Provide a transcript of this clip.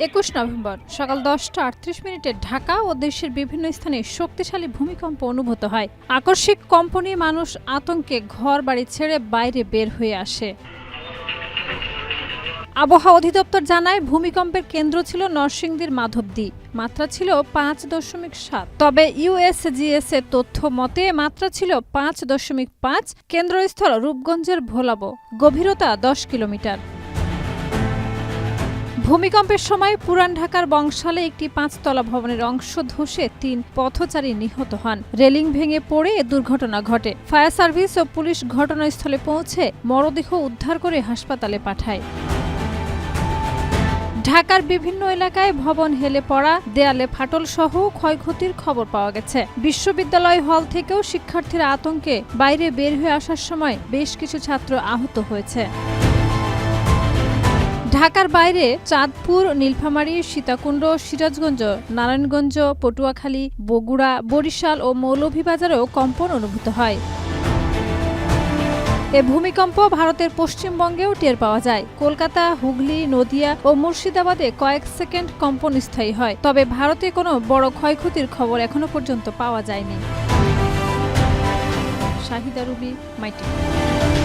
21 November সকাল 10:38 ঢাকা ও দেশের বিভিন্ন স্থানে শক্তিশালী ভূমিকম্প অনুভূত হয়। আকস্মিক কম্পনে মানুষ আতঙ্কে ঘর বাড়ি ছেড়ে বাইরে বের হয়ে আসে। আবহাওয়া অধিদপ্তর জানায়, ভূমিকম্পের কেন্দ্র ছিল নরসিংদীর মাধবদী। মাত্রা ছিল 5.7। তবে ইউএসজিএস এর তথ্য মতে মাত্রা ছিল 5.5। কেন্দ্রস্থল রূপগঞ্জের ভোলাবো, গভীরতা 10 কিলোমিটার। ভূমিকম্পের সময় পুরান ঢাকার বংশালে একটি 5তলা ভবনের অংশ ধসে 3 পথচারী নিহত হন। রেলিং ভেঙে পড়ে এ দুর্ঘটনা ঘটে। ফায়ার সার্ভিস ও পুলিশ ঘটনাস্থলে পৌঁছে মরদেহ উদ্ধার করে হাসপাতালে পাঠায়। ঢাকার বিভিন্ন এলাকায় ভবন হেলে পড়া, দেয়ালে ফাটল সহ ক্ষয়ক্ষতির খবর পাওয়া গেছে। বিশ্ববিদ্যালয় হল থেকেও শিক্ষার্থীরা আতঙ্কে বাইরে বের হয়ে আসার সময় বেশ কিছু ছাত্র আহত হয়েছে। ঢাকার বাইরে চাঁদপুর, নীলফামারী, সীতাকুণ্ড, সিরাজগঞ্জ, নারায়ণগঞ্জ, পটুয়াখালী, বগুড়া, বরিশাল ও মৌলভীবাজারেও কম্পন অনুভূত হয়। এ ভূমিকম্প ভারতের পশ্চিমবঙ্গেও টের পাওয়া যায়। কলকাতা, হুগলি, নদিয়া ও মুর্শিদাবাদে কয়েক সেকেন্ড কম্পন স্থায়ী হয়। তবে ভারতে কোনো বড় ক্ষয়ক্ষতির খবর এখনো পর্যন্ত পাওয়া যায়নি। শাহিদা রুবি, মাই টিভি।